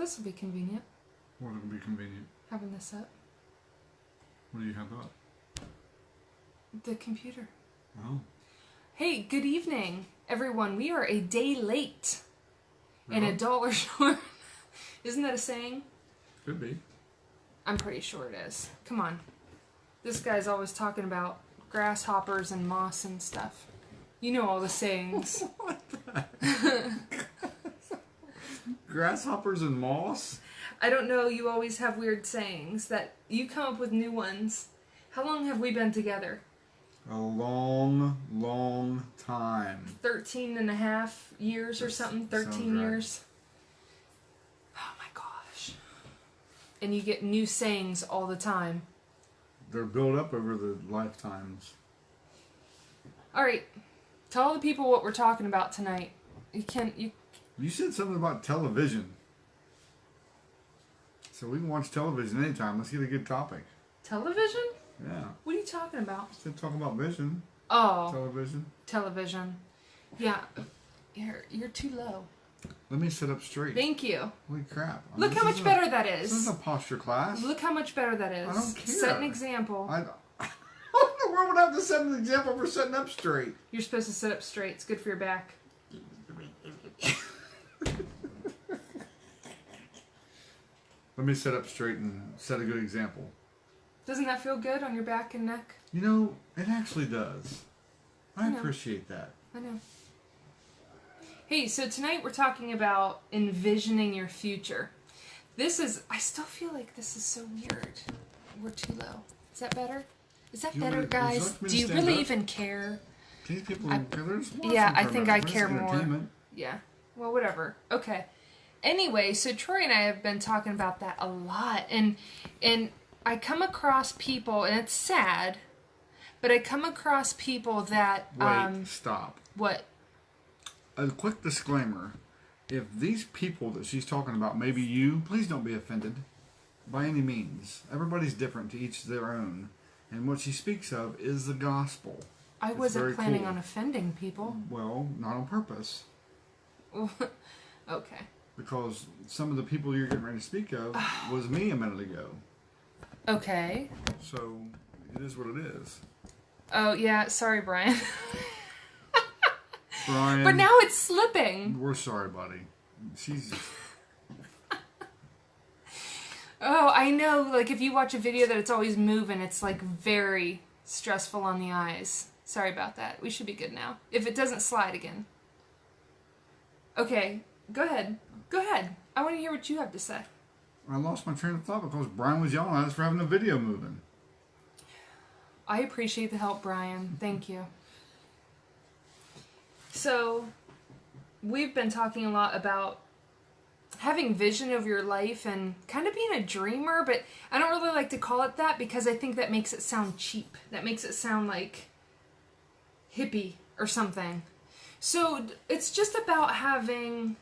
this will be convenient. What will be convenient? Having this up. What do you have up? The computer. Oh. Hey, good evening, everyone. We are a day late and $1 short. Isn't that a saying? Could be. I'm pretty sure it is. Come on. This guy's always talking about grasshoppers and moss and stuff. You know all the sayings. What the Grasshoppers and moss? I don't know, you always have weird sayings that you come up with new ones. How long have we been together? A long, long time. 13 and a half years or something? 13 years? Oh my gosh. And you get new sayings all the time. They're built up over the lifetimes. Alright. Tell all the people what we're talking about tonight. You said something about television. So we can watch television anytime. Let's get a good topic. Television? Yeah. What are you talking about? Instead of talking about vision. Oh. Television. Television. Yeah. You're too low. Let me sit up straight. Thank you. Holy crap. Look how much better that is. This isn't a posture class. Look how much better that is. I don't care. Set an example. I the world would have to set an example for sitting up straight. You're supposed to sit up straight. It's good for your back. Let me sit up straight and set a good example. Doesn't that feel good on your back and neck? You know, it actually does. I know. appreciate that. I know. Hey, so tonight we're talking about envisioning your future. I still feel like this is so weird. We're too low. Is that better? Is that better, guys? Do you really even care? These people, I think I care more. Yeah. Well, whatever. Okay. Anyway, so Troy and I have been talking about that a lot, and I come across people, and it's sad, but I come across people that Wait, stop. What? A quick disclaimer. If these people that she's talking about, maybe you, please don't be offended by any means. Everybody's different, to each their own. And what she speaks of is the gospel. I wasn't planning on offending people. Well, not on purpose. Okay. Because some of the people you're getting ready to speak of was me a minute ago. Okay. So, it is what it is. Oh, yeah. Sorry, Brian. Brian. But now it's slipping. We're sorry, buddy. She's... Oh, I know. Like, if you watch a video that it's always moving, it's, like, very stressful on the eyes. Sorry about that. We should be good now. If it doesn't slide again. Okay. Go ahead. Go ahead. I want to hear what you have to say. I lost my train of thought because Brian was yelling at us for having the video moving. I appreciate the help, Brian. Thank you. So, we've been talking a lot about having vision of your life and kind of being a dreamer, but I don't really like to call it that because I think that makes it sound cheap. That makes it sound like hippie or something. So, it's just about having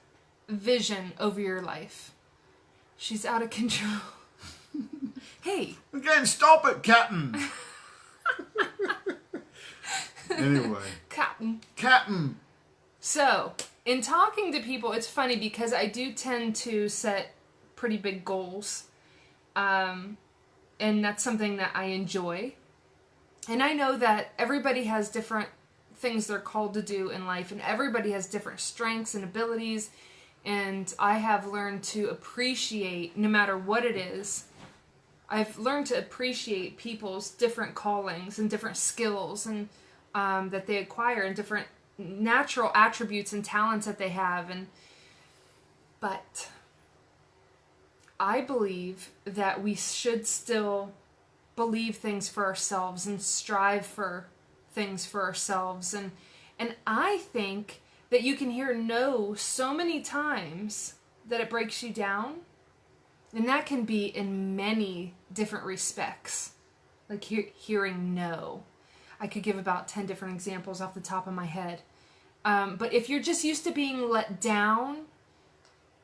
vision over your life. She's out of control. Hey! Again, stop it, Captain! Anyway. Captain! So, in talking to people, it's funny because I do tend to set pretty big goals. And that's something that I enjoy. And I know that everybody has different things they're called to do in life, and everybody has different strengths and abilities. And I have learned to appreciate, no matter what it is, I've learned to appreciate people's different callings and different skills and that they acquire and different natural attributes and talents that they have. But I believe that we should still believe things for ourselves and strive for things for ourselves. And I think that you can hear no so many times that it breaks you down. And that can be in many different respects. Like hearing no. I could give about 10 different examples off the top of my head. But if you're just used to being let down,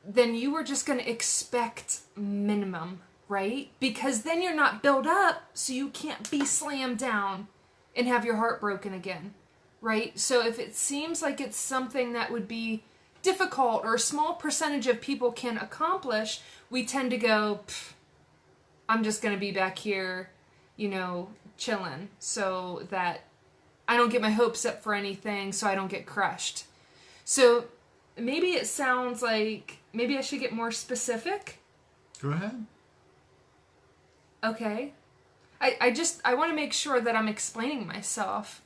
then you are just going to expect minimum, right? Because then you're not built up, so you can't be slammed down and have your heart broken again. Right? So if it seems like it's something that would be difficult or a small percentage of people can accomplish, we tend to go, I'm just going to be back here, chilling, so that I don't get my hopes up for anything, so I don't get crushed. So maybe it sounds like maybe I should get more specific. Go ahead. Okay. I want to make sure that I'm explaining myself.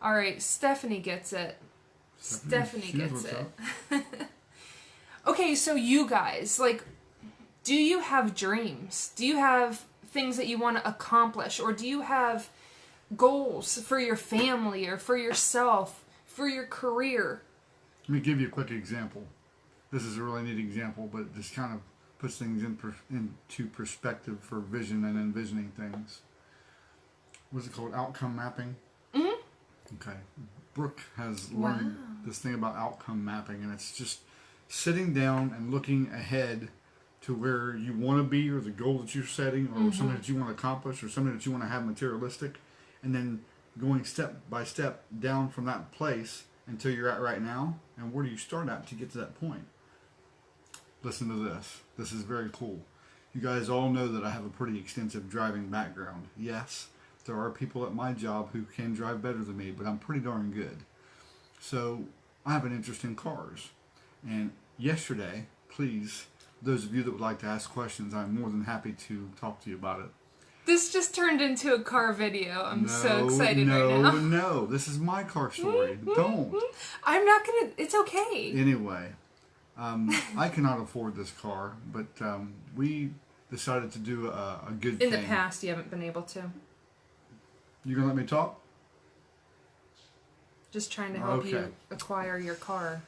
All right, Stephanie gets it. Stephanie gets it. Okay, so you guys, do you have dreams? Do you have things that you want to accomplish? Or do you have goals for your family or for yourself, for your career? Let me give you a quick example. This is a really neat example, but it just kind of puts things into perspective for vision and envisioning things. What's it called? Outcome mapping? Mm-hmm. Okay. Brooke has learned this thing about outcome mapping, and it's just sitting down and looking ahead to where you want to be, or the goal that you're setting, or something that you want to accomplish, or something that you want to have materialistic, and then going step by step down from that place until you're at right now. And where do you start at to get to that point? Listen to this. This is very cool. You guys all know that I have a pretty extensive driving background. Yes, there are people at my job who can drive better than me, but I'm pretty darn good. So I have an interest in cars. And yesterday, please, those of you that would like to ask questions, I'm more than happy to talk to you about it. This just turned into a car video. I'm so excited right now. No, this is my car story. Don't. I'm not gonna, it's okay. Anyway, I cannot afford this car, but we decided to do a good thing. In the past, you haven't been able to. You gonna let me talk? Just trying to help you acquire your car.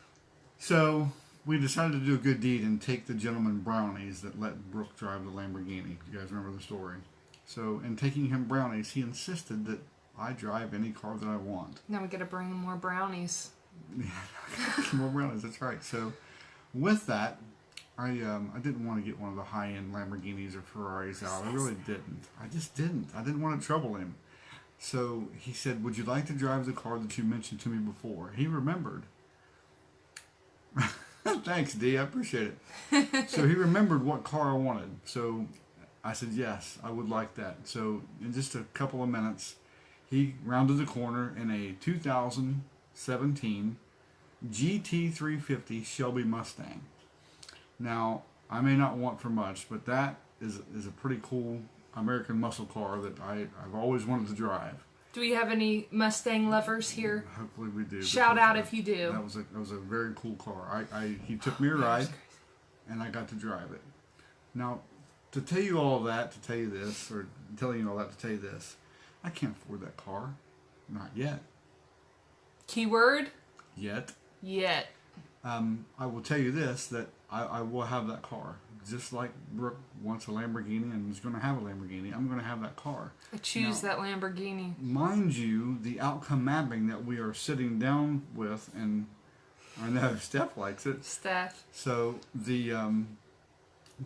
So we decided to do a good deed and take the gentleman brownies that let Brooke drive the Lamborghini. You guys remember the story? So in taking him brownies, he insisted that I drive any car that I want. Now we gotta bring him more brownies. More brownies, that's right. So with that, I didn't want to get one of the high-end Lamborghinis or Ferraris out. I really didn't. I just didn't. I didn't want to trouble him. So he said, would you like to drive the car that you mentioned to me before? He remembered. Thanks, D. I appreciate it. So he remembered what car I wanted. So I said, yes, I would like that. So in just a couple of minutes, he rounded the corner in a 2017 GT350 Shelby Mustang. Now, I may not want for much, but that is a pretty cool American muscle car that I've always wanted to drive. Do we have any Mustang lovers here? Hopefully we do. Shout out if you do. That was a very cool car. He took me a ride, and I got to drive it. Now, to tell you all that, to tell you this, or telling you all that to tell you this, I can't afford that car. Not yet. Keyword? Yet. Yet. I will tell you this, that I will have that car. Just like Brooke wants a Lamborghini and is going to have a Lamborghini, I'm going to have that car. I choose that Lamborghini. Mind you, the outcome mapping that we are sitting down with, and I know Steph likes it. Steph. So the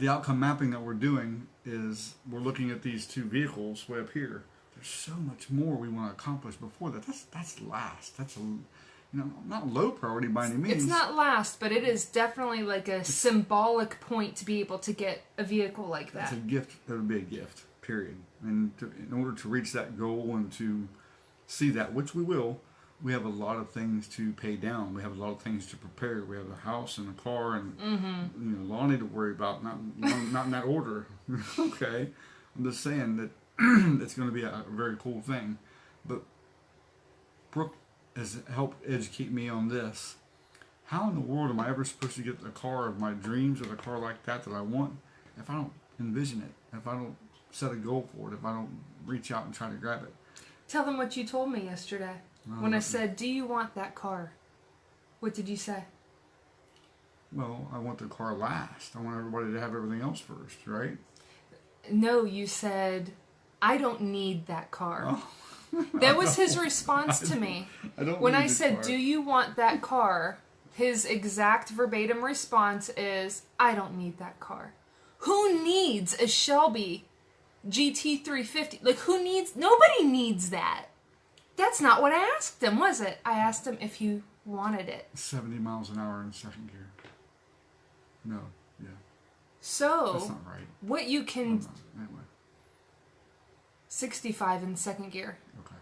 outcome mapping that we're doing is we're looking at these two vehicles way up here. There's so much more we want to accomplish before that. That's last. That's not low priority by any means. It's not last, but it is definitely like a symbolic point to be able to get a vehicle like that. That's a gift. That would be a gift, period. And in order to reach that goal and to see that, which we will, we have a lot of things to pay down. We have a lot of things to prepare. We have a house and a car and Lonnie to worry about. Not in that order. Okay, I'm just saying that it's going to be a very cool thing. But Brooke has helped educate me on this. How in the world am I ever supposed to get the car of my dreams or the car like that I want if I don't envision it, if I don't set a goal for it, if I don't reach out and try to grab it? Tell them what you told me yesterday. When I said, do you want that car? What did you say? Well, I want the car last. I want everybody to have everything else first, right? No, you said, I don't need that car. Oh. That was his response to me. When I said, do you want that car? His exact verbatim response is, I don't need that car. Who needs a Shelby GT350? Nobody needs that. That's not what I asked him, was it? I asked him if you wanted it. 70 miles an hour in second gear. No, yeah. So, That's not right. what you can... Anyway. 65 in second gear. Okay.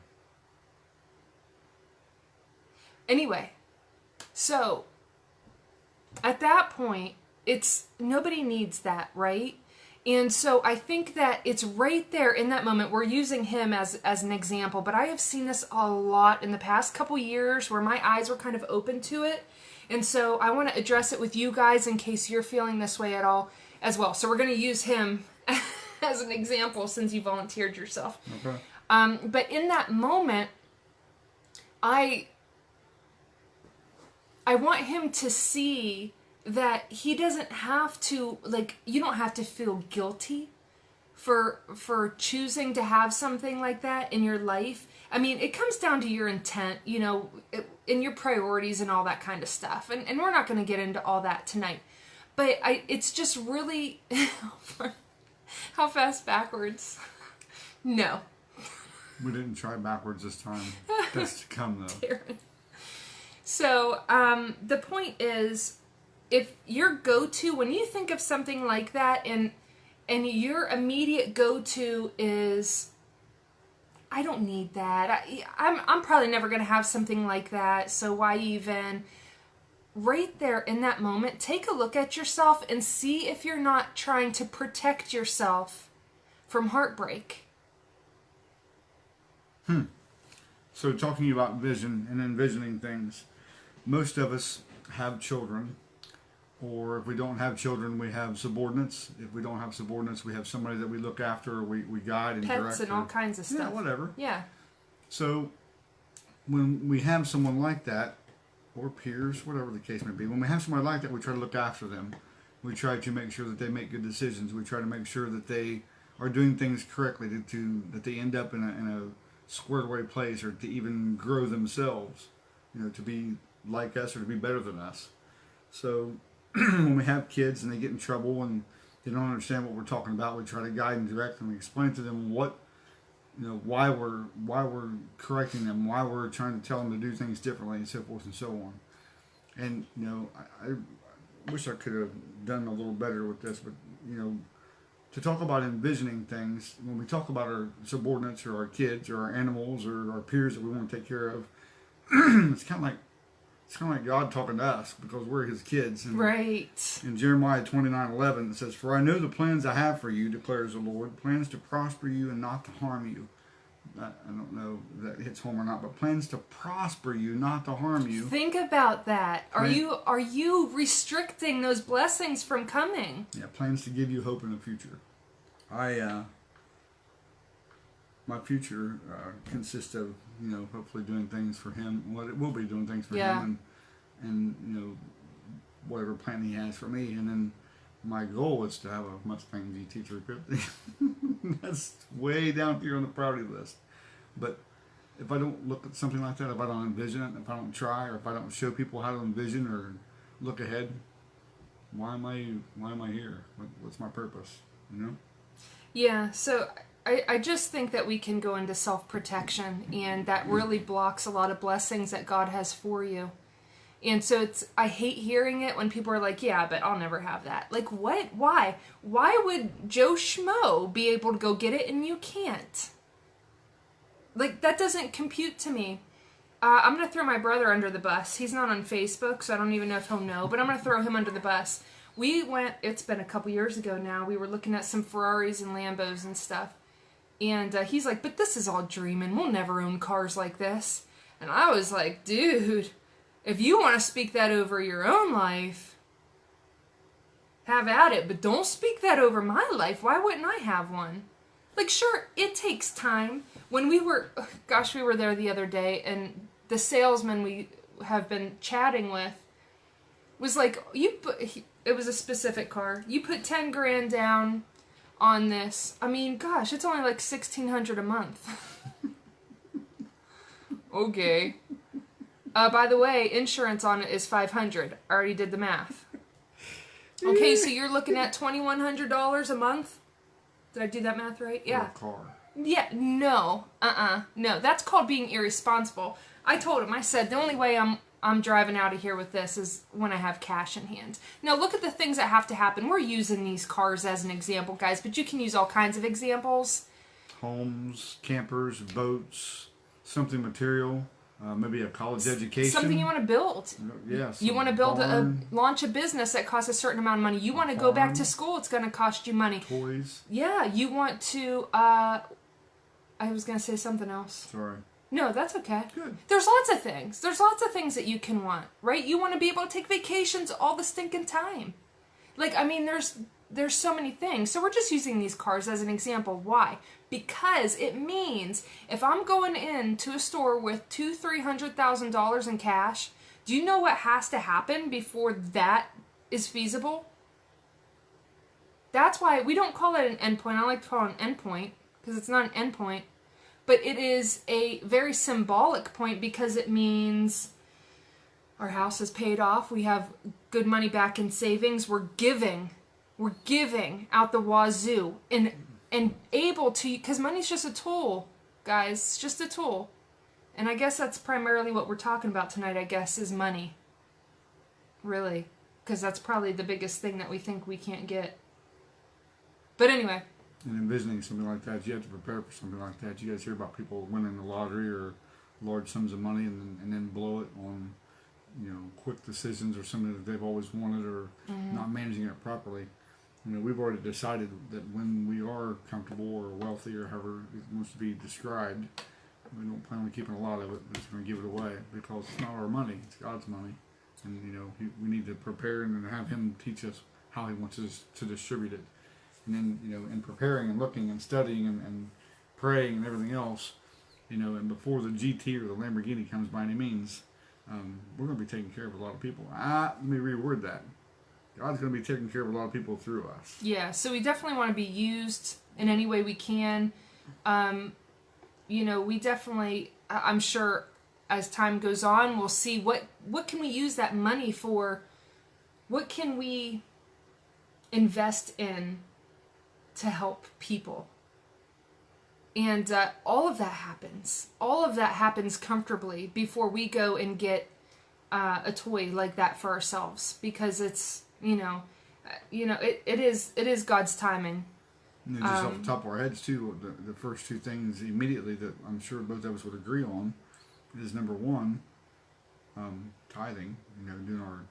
Anyway, so, at that point, nobody needs that, right? And so I think that it's right there in that moment. We're using him as an example, but I have seen this a lot in the past couple years where my eyes were kind of open to it. And so I want to address it with you guys in case you're feeling this way at all as well. So we're going to use him as an example since you volunteered yourself. Okay. But in that moment, I want him to see that he doesn't have to, like, you don't have to feel guilty for choosing to have something like that in your life. I mean, it comes down to your intent, you know, and your priorities and all that kind of stuff. And we're not going to get into all that tonight. But it's just really... How fast backwards? No. We didn't try backwards this time. That's to come, though. Darren. So, the point is, if your go-to, when you think of something like that, and your immediate go-to is, I don't need that. I'm probably never going to have something like that, so why even? Right there in that moment, take a look at yourself and see if you're not trying to protect yourself from heartbreak. So talking about vision and envisioning things, most of us have children, or if we don't have children, we have subordinates. If we don't have subordinates, we have somebody that we look after, or we guide and direct. Pets and all kinds of stuff. Yeah, whatever. Yeah. So when we have someone like that, or peers, whatever the case may be, when we have somebody like that, we try to look after them. We try to make sure that they make good decisions. We try to make sure that they are doing things correctly, that they end up in a squared away place, or to even grow themselves, you know, to be like us or to be better than us. So when we have kids and they get in trouble and they don't understand what we're talking about, we try to guide and direct them. We explain to them what, you know, why we're correcting them, why we're trying to tell them to do things differently, and so forth and so on. And you know, I wish I could have done a little better with this, but you know, to talk about envisioning things, when we talk about our subordinates or our kids or our animals or our peers that we want to take care of, it's kind of like God talking to us because we're His kids. And right. In Jeremiah 29:11 it says, "For I know the plans I have for you, declares the Lord, plans to prosper you and not to harm you." I don't know if that hits home or not, but plans to prosper you, not to harm you. Think about that. Are you restricting those blessings from coming? Yeah, plans to give you hope in the future. My future consists of, you know, hopefully doing things for Him. Well, it will be doing things for Him, and you know, whatever plan He has for me. And then my goal is to have a Mustang GT350. That's way down here on the priority list. But if I don't look at something like that, if I don't envision it, if I don't try, or if I don't show people how to envision or look ahead, why am I here? What's my purpose? You know? Yeah. So I just think that we can go into self-protection, and that really blocks a lot of blessings that God has for you. And so I hate hearing it when people are like, yeah, but I'll never have that. Like, what? Why? Why would Joe Schmo be able to go get it and you can't? Like, that doesn't compute to me. I'm going to throw my brother under the bus. He's not on Facebook, so I don't even know if he'll know, but I'm going to throw him under the bus. We went, it's been a couple years ago now, we were looking at some Ferraris and Lambos and stuff. And he's like, but this is all dreaming. We'll never own cars like this. And I was like, dude, if you want to speak that over your own life, have at it. But don't speak that over my life. Why wouldn't I have one? Like, sure, it takes time. When we were there the other day, and the salesman we have been chatting with was like, it was a specific car. You put 10 grand down on this. I mean, gosh, it's only like $1,600 a month. Okay. By the way, insurance on it is $500. I already did the math. Okay, so you're looking at $2,100 a month. Did I do that math right? Yeah. For a car. Yeah, no. No, that's called being irresponsible. I told him, I said, the only way I'm I'm driving out of here with this is when I have cash in hand. Now look at the things that have to happen. We're using these cars as an example, guys, but you can use all kinds of examples. Homes, campers, boats, something material, maybe a college education. Something you want to build. Yes. You want to build launch a business that costs a certain amount of money. You want to go back to school, it's going to cost you money. Toys. Yeah, you want to, I was going to say something else. Sorry. No, that's okay. Good. There's lots of things. There's lots of things that you can want, right? You want to be able to take vacations all the stinking time. Like, I mean, there's so many things. So we're just using these cars as an example. Why? Because it means if I'm going into a store with $200,000-$300,000 in cash, do you know what has to happen before that is feasible? That's why we don't call it an endpoint. I like to call it an endpoint because it's not an endpoint. But it is a very symbolic point because it means our house is paid off. We have good money back in savings. We're giving out the wazoo and able to, because money's just a tool, guys. It's just a tool. And I guess that's primarily what we're talking about tonight, I guess, is money. Really. Because that's probably the biggest thing that we think we can't get. But anyway. And envisioning something like that, you have to prepare for something like that. You guys hear about people winning the lottery or large sums of money and then blow it on, quick decisions or something that they've always wanted or not managing it properly. We've already decided that when we are comfortable or wealthy or however it wants to be described, we don't plan on keeping a lot of it. We're just going to give it away because it's not our money; it's God's money, and we need to prepare and have Him teach us how He wants us to distribute it. And then, in preparing and looking and studying and praying and everything else, and before the GT or the Lamborghini comes by any means, we're going to be taking care of a lot of people. Let me reword that. God's going to be taking care of a lot of people through us. Yeah, so we definitely want to be used in any way we can. We definitely, I'm sure, as time goes on, we'll see what can we use that money for. What can we invest in to help people? And all of that happens. All of that happens comfortably before we go and get a toy like that for ourselves, because it's it is God's timing. And just off the top of our heads too, the first two things immediately that I'm sure both of us would agree on is number one, tithing. Doing our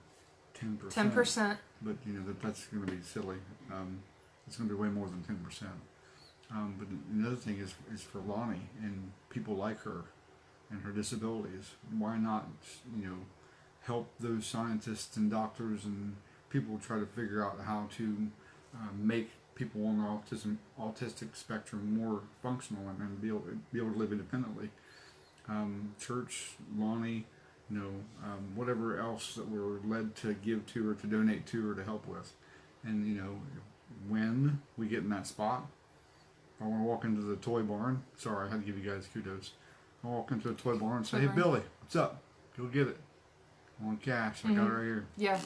10%. 10%. But that's going to be silly. It's going to be way more than 10%. But another thing is for Lonnie and people like her and her disabilities. Why not, help those scientists and doctors and people try to figure out how to make people on the autistic spectrum more functional and be able to live independently. Church, Lonnie, whatever else that we're led to give to or to donate to or to help with. And, when we get in that spot, if I want to walk into the toy barn, sorry, I had to give you guys kudos. I'll walk into a toy barn and say, hey, Billy, what's up? Go get it. I want cash. I got it right here. Yeah.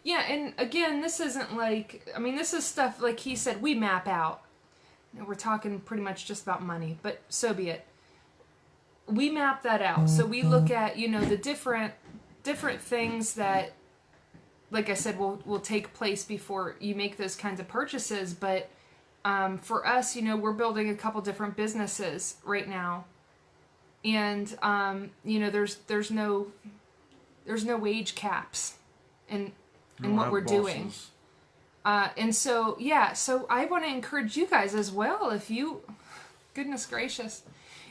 Yeah, and again, this isn't like, this is stuff, like he said, we map out. We're talking pretty much just about money, but so be it. We map that out. So we look at, the different things that, like I said, will take place before you make those kinds of purchases. But for us, we're building a couple different businesses right now. And, there's no wage caps in what we're doing. And so, so I want to encourage you guys as well. If you, goodness gracious,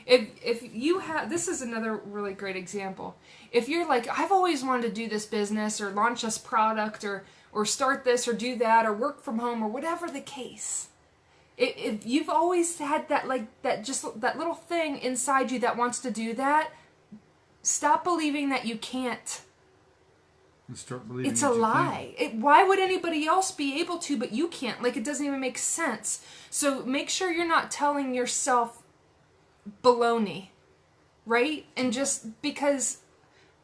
if you have, this is another really great example. If you're like, I've always wanted to do this business or launch this product or start this or do that or work from home or whatever the case. If you've always had that, that little thing inside you that wants to do that, stop believing that you can't. And start believing it's a lie. Why would anybody else be able to, but you can't? It doesn't even make sense. So make sure you're not telling yourself baloney, right? And just because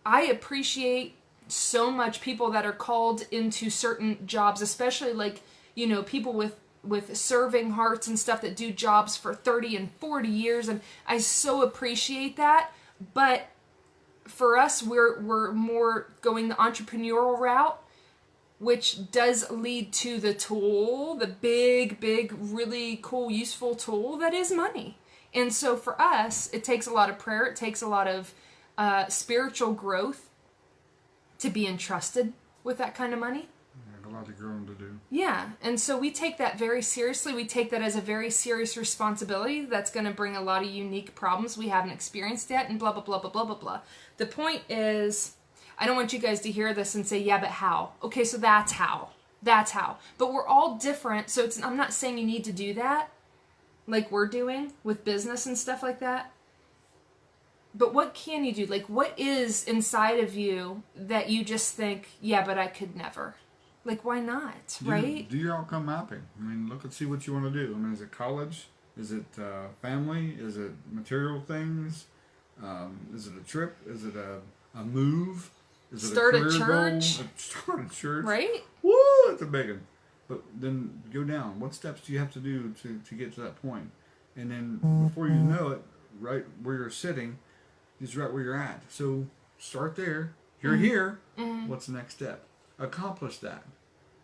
I appreciate so much people that are called into certain jobs, especially people with serving hearts and stuff that do jobs for 30 and 40 years, and I so appreciate that. But for us, we're more going the entrepreneurial route, which does lead to the tool, the big, really cool, useful tool that is money. And so for us, it takes a lot of prayer. It takes a lot of spiritual growth to be entrusted with that kind of money. Yeah, a lot of growing to do. Yeah, and so we take that very seriously. We take that as a very serious responsibility that's going to bring a lot of unique problems we haven't experienced yet, and blah, blah, blah, blah, blah, blah, blah. The point is, I don't want you guys to hear this and say, yeah, but how? Okay, so that's how. That's how. But we're all different, so I'm not saying you need to do that, like we're doing with business and stuff like that. But what can you do? Like, what is inside of you that you just think, yeah, but I could never? Like, why not, right? Do your outcome mapping. I mean, look and see what you want to do. I mean, is it college? Is it family? Is it material things? Is it a trip? Is it a move? Is it Start a career church? goal? Start a church. Right? Woo! That's a big one. But then go down. What steps do you have to do to get to that point? And then before you know it, right where you're sitting is right where you're at. So start there. You're here. Mm-hmm. What's the next step? Accomplish that.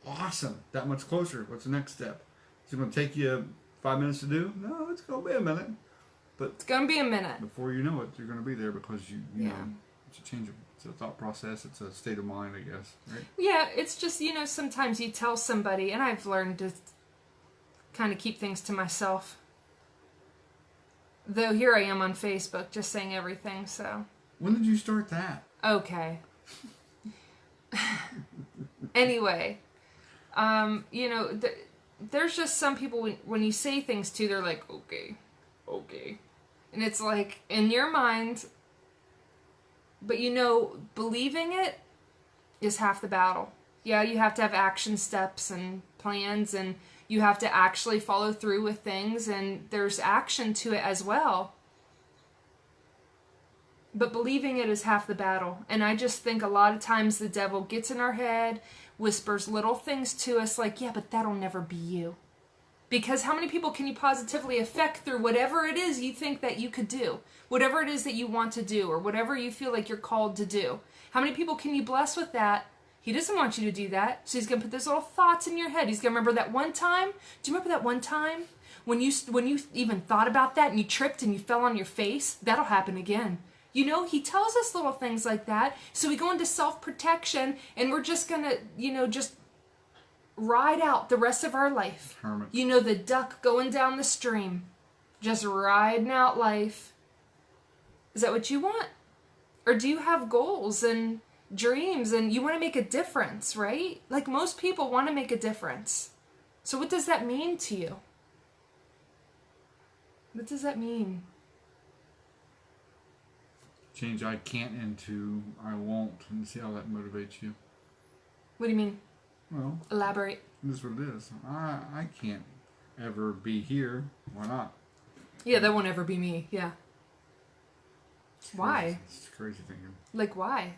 Awesome. That much closer. What's the next step? Is it going to take you 5 minutes to do? No, it's going to be a minute. But It's going to be a minute. before you know it, you're going to be there because you Yeah. know it's a change of it's a thought process. It's a state of mind, I guess. Right? Yeah, it's just, sometimes you tell somebody, and I've learned to kind of keep things to myself. Though here I am on Facebook just saying everything, so. When did you start that? Okay. Anyway, there's just some people, when you say things to, they're like, okay. And it's like, in your mind, but believing it is half the battle. Yeah, you have to have action steps and plans, and you have to actually follow through with things, and there's action to it as well. But believing it is half the battle. And I just think a lot of times the devil gets in our head, whispers little things to us like, yeah, but that'll never be you. Because how many people can you positively affect through whatever it is you think that you could do? Whatever it is that you want to do, or whatever you feel like you're called to do. How many people can you bless with that? He doesn't want you to do that. So he's going to put those little thoughts in your head. He's going to remember that one time. Do you remember that one time when you even thought about that and you tripped and you fell on your face? That'll happen again. He tells us little things like that. So we go into self-protection, and we're just going to, just ride out the rest of our life. Hermit. The duck going down the stream. Just riding out life. Is that what you want? Or do you have goals and dreams and you want to make a difference, right? Like most people want to make a difference. So what does that mean to you? What does that mean? Change I can't into I won't, and see how that motivates you. What do you mean? Well, Elaborate. this is what it is. I can't ever be here. Why not? Yeah, that won't ever be me. Yeah. Why? It's crazy thinking. Like why?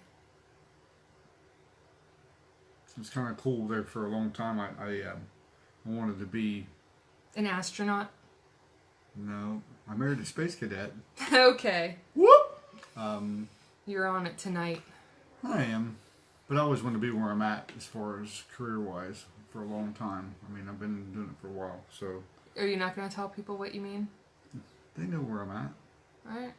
It's kind of cool there for a long time. I wanted to be. An astronaut? No, I married a space cadet. Okay. Whoop! You're on it tonight. I am. But I always want to be where I'm at as far as career-wise for a long time. I mean, I've been doing it for a while, so... Are you not going to tell people what you mean? They know where I'm at. Alright.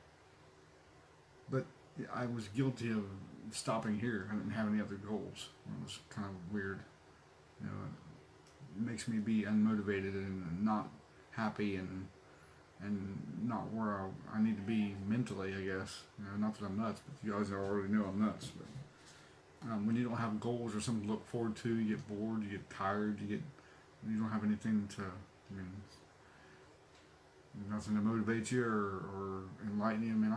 But I was guilty of stopping here. I didn't have any other goals. It was kind of weird. It makes me be unmotivated and not happy and not where I need to be mentally, I guess. Not that I'm nuts, but you guys already know I'm nuts. But, when you don't have goals or something to look forward to, you get bored, you get tired, you don't have anything to, nothing to motivate you or enlighten you. I mean,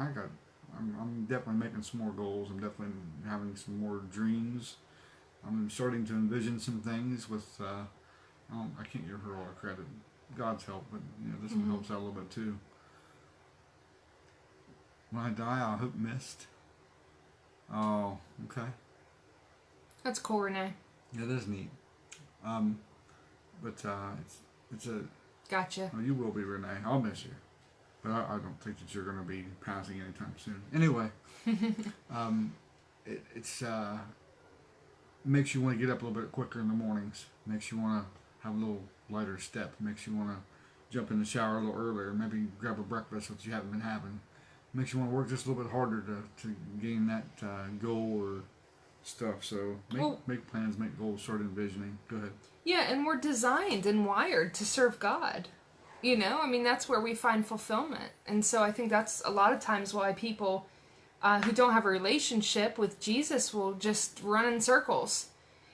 I'm definitely making some more goals. I'm definitely having some more dreams. I'm starting to envision some things with, I can't give her all the credit. God's help, but this one helps out a little bit too. When I die, I hope missed. Oh, okay. That's cool, Renee. Yeah, that is neat. But it's a. Gotcha. Oh, you will be, Renee. I'll miss you. But I don't think that you're going to be passing anytime soon. Anyway, it's makes you want to get up a little bit quicker in the mornings. Makes you want to have a little lighter step. Makes you want to jump in the shower a little earlier. Maybe grab a breakfast which you haven't been having. Makes you want to work just a little bit harder to gain that goal or stuff. So make plans, make goals, start envisioning. Go ahead. Yeah, and we're designed and wired to serve God. You know, I mean, that's where we find fulfillment. And so I think that's a lot of times why people who don't have a relationship with Jesus will just run in circles.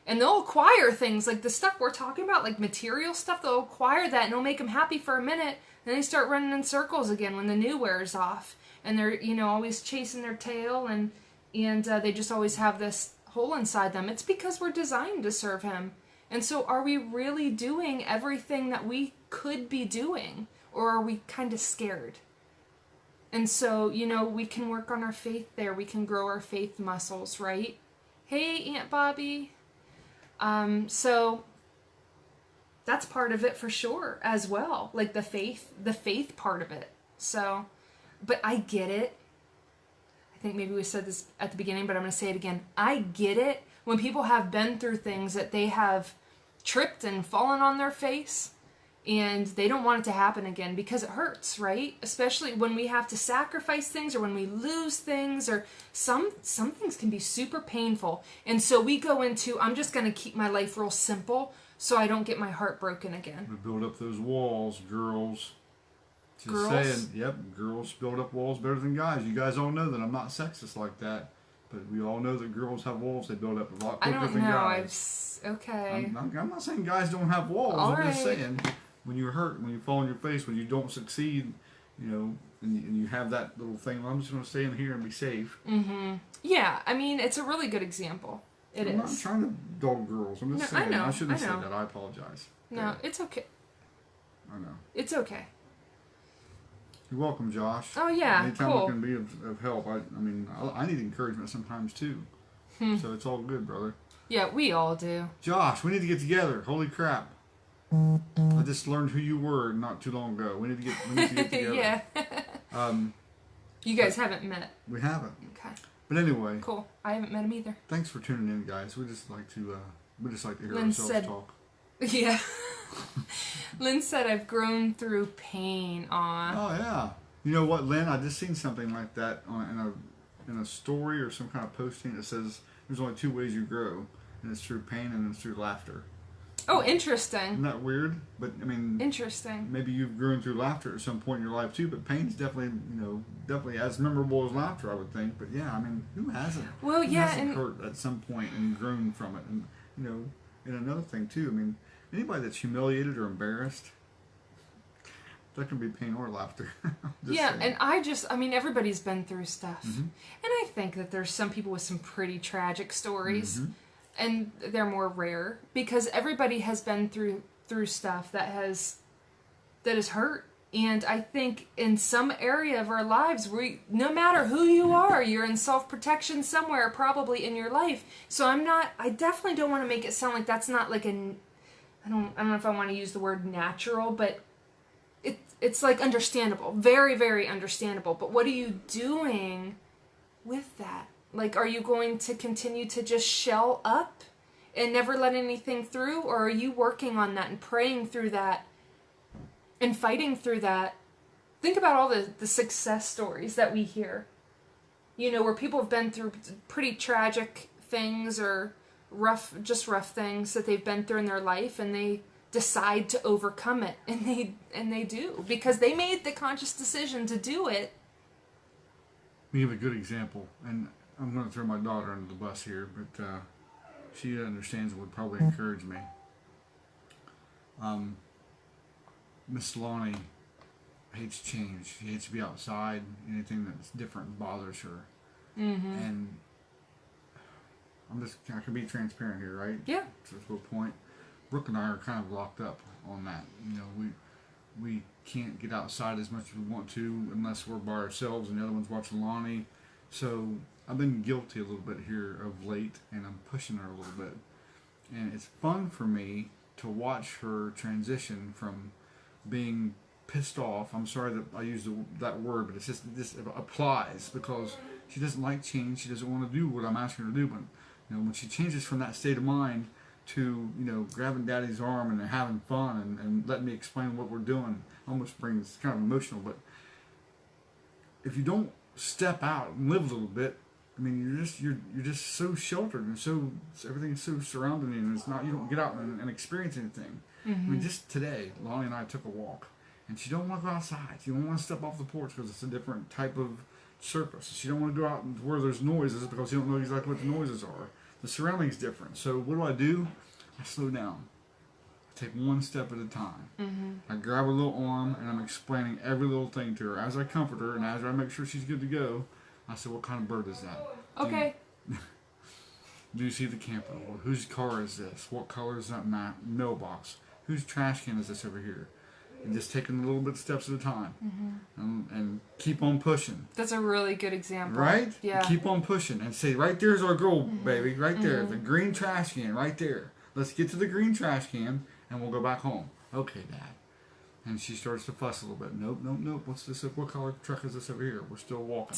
And they'll acquire things like the stuff we're talking about, like material stuff. They'll acquire that and it'll make them happy for a minute. And then they start running in circles again when the new wears off. And they're, you know, always chasing their tail and they just always have this hole inside them. It's because we're designed to serve Him. And so are we really doing everything that we could be doing? Or are we kind of scared? And so, you know, we can work on our faith there. We can grow our faith muscles, right? Hey, Aunt Bobby. So that's part of it for sure as well. Like the faith part of it. So, but I get it. I think maybe we said this at the beginning, but I'm going to say it again. I get it when people have been through things that they have tripped and fallen on their face and they don't want it to happen again because it hurts, right? Especially when we have to sacrifice things or when we lose things or some things can be super painful. And so we go into, I'm just going to keep my life real simple so I don't get my heart broken again. We build up those walls, girls. Just Girls? saying, yep, girls build up walls better than guys. You guys all know that I'm not sexist like that, but we all know that girls have walls they build up a lot quicker than guys. Okay. I'm not saying guys don't have walls. All I'm just right. saying when you're hurt, when you fall on your face, when you don't succeed, you know, and you have that little thing. I'm just going to stay in here and be safe. Mm-hmm. Yeah, I mean, it's a really good example. I'm not trying to dog girls. I'm just saying. I shouldn't have said that. I apologize. No, it's okay. I know. It's okay. You're welcome, Josh. Oh, yeah, Anytime cool. I can be of help. I need encouragement sometimes, too. So it's all good, brother. Yeah, we all do. Josh, we need to get together. Holy crap. I just learned who you were not too long ago. We need to get together. Yeah. You guys haven't met. We haven't. Okay. But anyway. Cool. I haven't met him either. Thanks for tuning in, guys. We just like to hear Lynn ourselves said, talk. Yeah. Lynn said I've grown through pain. Aw. Oh yeah. You know what, Lynn? I just seen something like that in a story or some kind of posting that says there's only two ways you grow, and it's through pain and it's through laughter. Oh, interesting. Isn't that weird? But I mean, interesting. Maybe you've grown through laughter at some point in your life too. But pain's definitely as memorable as laughter, I would think. But yeah, I mean, who hasn't? Well, who yeah, hasn't and hurt at some point and grown from it, and and another thing too. I mean, anybody that's humiliated or embarrassed, that can be pain or laughter. Yeah, saying. and everybody's been through stuff. Mm-hmm. And I think that there's some people with some pretty tragic stories. Mm-hmm. And they're more rare because everybody has been through stuff that has hurt. And I think in some area of our lives, no matter who you are, you're in self-protection somewhere probably in your life. So I definitely don't want to make it sound like that's not like I don't know if I want to use the word natural, but it's like understandable, very, very understandable. But what are you doing with that? Like, are you going to continue to just shell up and never let anything through? Or are you working on that and praying through that and fighting through that? Think about all the success stories that we hear. Where people have been through pretty tragic things or rough things that they've been through in their life, and they decide to overcome it. And they do. Because they made the conscious decision to do it. We have a good example, and I'm going to throw my daughter under the bus here, but she understands and would probably encourage me. Miss Lonnie hates change. She hates to be outside. Anything that's different bothers her. Mm-hmm. And I can be transparent here, right? Yeah. To a point. Brooke and I are kind of locked up on that. We can't get outside as much as we want to unless we're by ourselves and the other one's watching Lonnie. So I've been guilty a little bit here of late, and I'm pushing her a little bit. And it's fun for me to watch her transition from being pissed off. I'm sorry that I used that word, but it's just this applies because she doesn't like change. She doesn't want to do what I'm asking her to do. But when she changes from that state of mind to grabbing Daddy's arm and having fun and letting me explain what we're doing, almost brings kind of emotional. But if you don't step out and live a little bit, I mean, you're just so sheltered and so everything's so surrounding you, and it's not, you don't get out and experience anything. I mean, just today, Lonnie and I took a walk, and she don't want to go outside. She don't want to step off the porch because it's a different type of surface. She don't want to go out where there's noises because she don't know exactly what the noises are. The surrounding's different. So what do? I slow down. I take one step at a time. I grab her little arm, and I'm explaining every little thing to her. As I comfort her, and as I make sure she's good to go, I said, what kind of bird is that? Okay. Do you see the camper? Well, whose car is this? What color is that mailbox? Whose trash can is this over here? And just taking a little bit steps at a time. And keep on pushing. That's a really good example. Right? Yeah. Keep on pushing. And say, right there's our goal, baby. Right there. The green trash can. Right there. Let's get to the green trash can, and we'll go back home. Okay, Dad. And she starts to fuss a little bit. Nope. What's this? What color truck is this over here? We're still walking.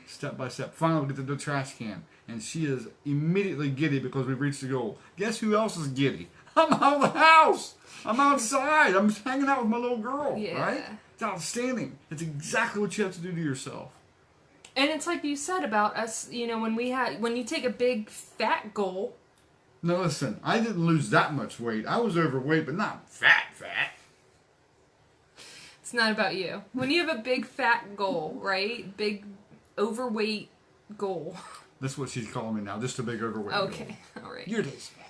Step by step. Finally, we get to the trash can. And she is immediately giddy because we've reached the goal. Guess who else is giddy? I'm out of the house. I'm outside. I'm just hanging out with my little girl. Yeah. Right? It's outstanding. It's exactly what you have to do to yourself. And it's like you said about us, when you take a big fat goal. No, listen, I didn't lose that much weight. I was overweight, but not fat. It's not about you. When you have a big fat goal, right? Big overweight goal. That's what she's calling me now, just a big overweight Okay, all right. You're just fat.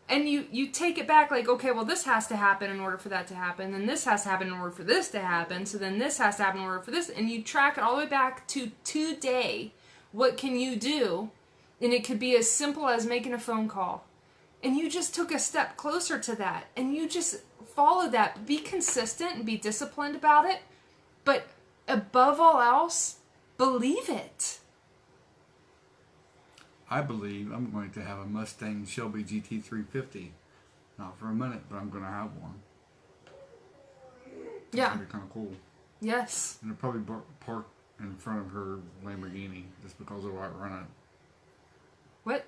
And you take it back like, okay, well, this has to happen in order for that to happen, then this has to happen in order for this to happen, so then this has to happen in order for this, and you track it all the way back to today. What can you do? And it could be as simple as making a phone call. And you just took a step closer to that, and you just follow that. Be consistent and be disciplined about it, but above all else, believe it. I believe I'm going to have a Mustang Shelby GT350. Not for a minute, but I'm going to have one. Yeah. It's going to be kind of cool. Yes. And it'll probably park in front of her Lamborghini just because of what I run it. What?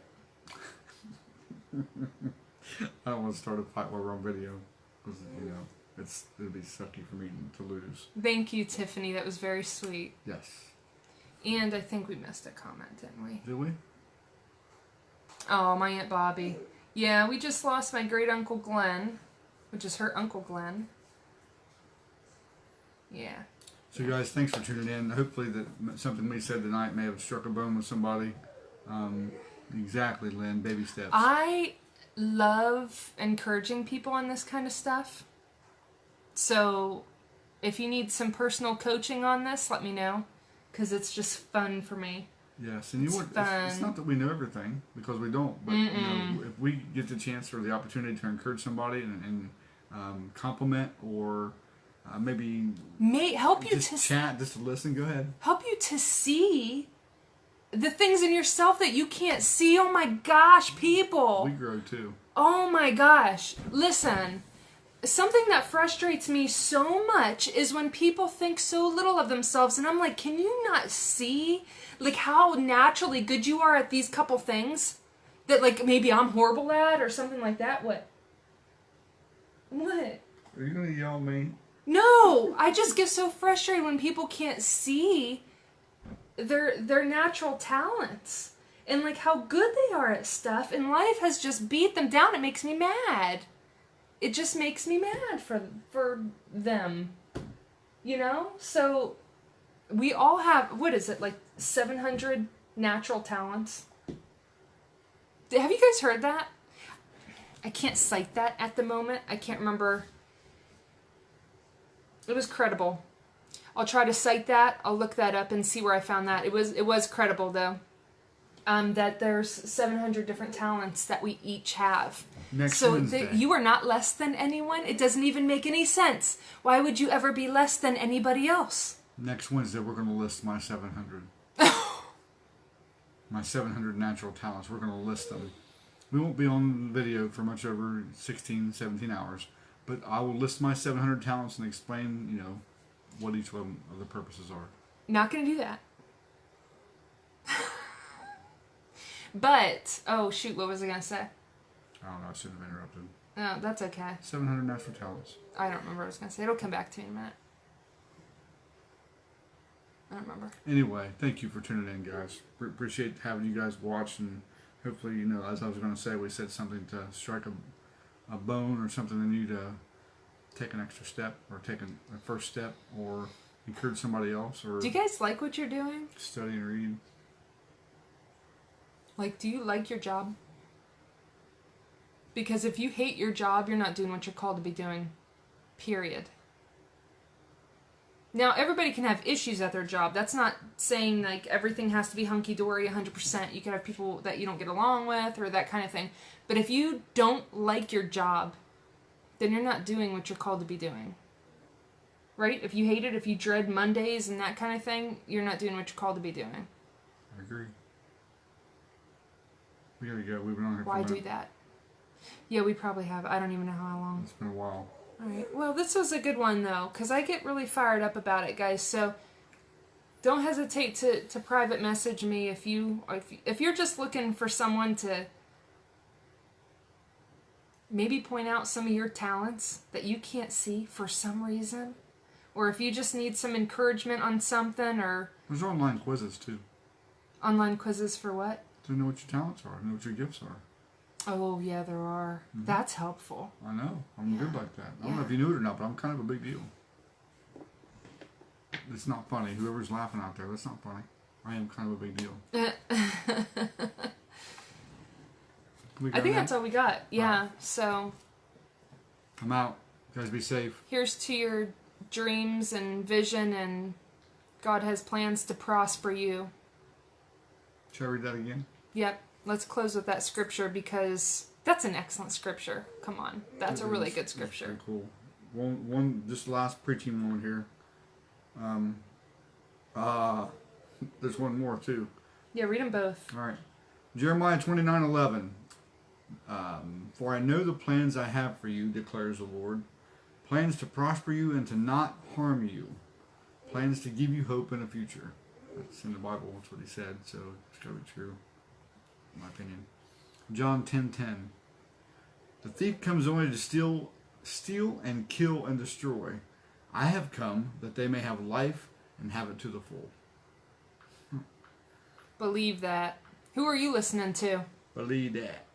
I don't want to start a fight while we're on video because it'll be sucky for me to lose. Thank you, Tiffany. That was very sweet. Yes. And I think we missed a comment, didn't we? Did we? Oh, my Aunt Bobby. Yeah, we just lost my great Uncle Glenn, which is her Uncle Glenn. Yeah. So, guys, thanks for tuning in. Hopefully that something we said tonight may have struck a bone with somebody. Exactly, Lynn. Baby steps. I love encouraging people on this kind of stuff. So, if you need some personal coaching on this, let me know. Because it's just fun for me. Yes, and you know what? It's not that we know everything, because we don't. But if we get the chance or the opportunity to encourage somebody and compliment or maybe help you just to chat, just to listen, go ahead. Help you to see the things in yourself that you can't see. Oh my gosh, people! We grow too. Oh my gosh! Listen. Something that frustrates me so much is when people think so little of themselves, and I'm like, can you not see like how naturally good you are at these couple things that like maybe I'm horrible at or something like that? What? Are you gonna yell at me? No, I just get so frustrated when people can't see their natural talents and like how good they are at stuff, and life has just beat them down. It makes me mad. It just makes me mad for them, So we all have, what is it, like 700 natural talents? Have you guys heard that? I can't cite that at the moment. I can't remember. It was credible. I'll try to cite that. I'll look that up and see where I found that. It was credible though. That there's 700 different talents that we each have. Next Wednesday. You are not less than anyone. It doesn't even make any sense. Why would you ever be less than anybody else? Next Wednesday, we're going to list my 700. My 700 natural talents. We're going to list them. We won't be on video for much over 16, 17 hours. But I will list my 700 talents and explain, what each one of the purposes are. Not going to do that. But, oh shoot, what was I going to say? I don't know, I shouldn't have interrupted. No, that's okay. 700 natural talents. I don't remember what I was going to say. It'll come back to me in a minute. I don't remember. Anyway, thank you for tuning in, guys. Appreciate having you guys watch, and hopefully, as I was going to say, we said something to strike a bone or something in you to take an extra step or take a first step or encourage somebody else or Do you guys like what you're doing? study and read. Like, do you like your job? Because if you hate your job, you're not doing what you're called to be doing. Period. Now, everybody can have issues at their job. That's not saying, like, everything has to be hunky-dory 100%. You can have people that you don't get along with or that kind of thing. But if you don't like your job, then you're not doing what you're called to be doing. Right? If you hate it, if you dread Mondays and that kind of thing, you're not doing what you're called to be doing. I agree. We gotta go. We've been on here Why for a do minute. that? Yeah, we probably have. I don't even know how long. It's been a while. Alright, well, this was a good one, though, because I get really fired up about it, guys, so don't hesitate to private message me if you're just looking for someone to maybe point out some of your talents that you can't see for some reason, or if you just need some encouragement on something, or There's online quizzes, too. online quizzes for what? To know what your talents are, know what your gifts are. Oh, yeah, there are. Mhm. That's helpful. I know. I'm good like that. I don't know Yeah. if you knew it or not, but I'm kind of a big deal. It's not funny. Whoever's laughing out there, that's not funny. I am kind of a big deal. I think that's all we got. Yeah, so I'm out. You guys be safe. here's to your dreams and vision, and God has plans to prosper you. Should I read that again? Yep, let's close with that scripture because that's an excellent scripture. Come on, that's a really good It's scripture. pretty cool. One, just last preaching moment here. There's one more too. Yeah, read them both. All right. Jeremiah 29:11. For I know the plans I have for you, declares the Lord. Plans to prosper you and to not harm you. Plans to give you hope in the future. That's in the Bible. That's what he said. So it's got to be true, in my opinion. John 10:10. The thief comes only to steal and kill and destroy. I have come that they may have life and have it to the full. Believe that. Who are you listening to? Believe that.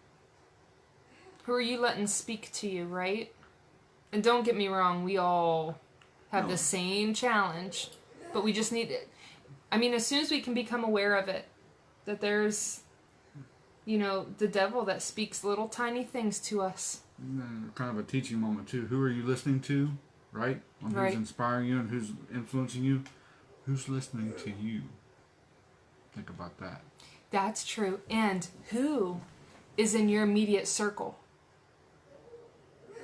Who are you letting speak to you, right? And don't get me wrong, we all have No. the same challenge, but we just need it. I mean, as soon as we can become aware of it, that there's, the devil that speaks little tiny things to us. And then kind of a teaching moment too. Who are you listening to, right? On Right. who's inspiring you and who's influencing you. Who's listening to you? Think about that. That's true. And who is in your immediate circle?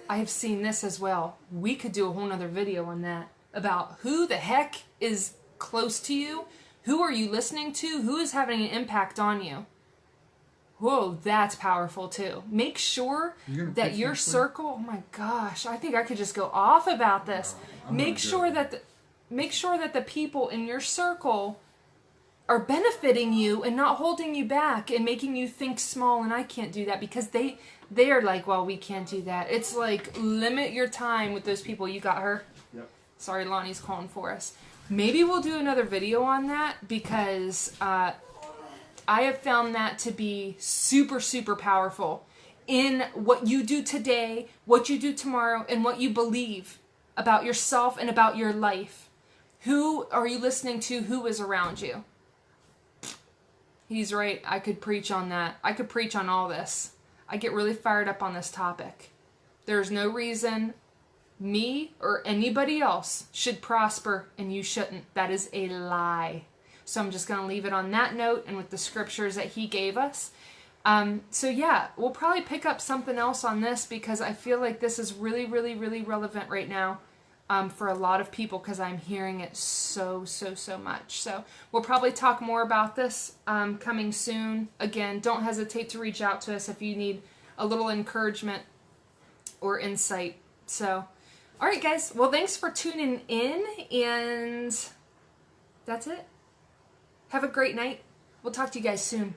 I have seen this as well. We could do a whole nother video on that. About who the heck is close to you. Who are you listening to? Who is having an impact on you? Whoa, that's powerful too. Make sure You're gonna that preach your next week? circle, oh my gosh, I think I could just go off about this. No, I'm Make gonna sure go. that the people in your circle are benefiting you and not holding you back and making you think small, and I can't do that because they are like, well, we can't do that. It's like, limit your time with those people. You got her? Yep. Sorry, Lonnie's calling for us. Maybe we'll do another video on that because I have found that to be super, super powerful in what you do today, what you do tomorrow, and what you believe about yourself and about your life. Who are you listening to? Who is around you? He's right. I could preach on that. I could preach on all this. I get really fired up on this topic. There's no reason me or anybody else should prosper and you shouldn't. That is a lie. So I'm just going to leave it on that note and with the scriptures that he gave us. So yeah, we'll probably pick up something else on this because I feel like this is really, really, really relevant right now for a lot of people because I'm hearing it so much. So we'll probably talk more about this coming soon. Again, don't hesitate to reach out to us if you need a little encouragement or insight So, all right, guys. Well, thanks for tuning in, and that's it. Have a great night. We'll talk to you guys soon.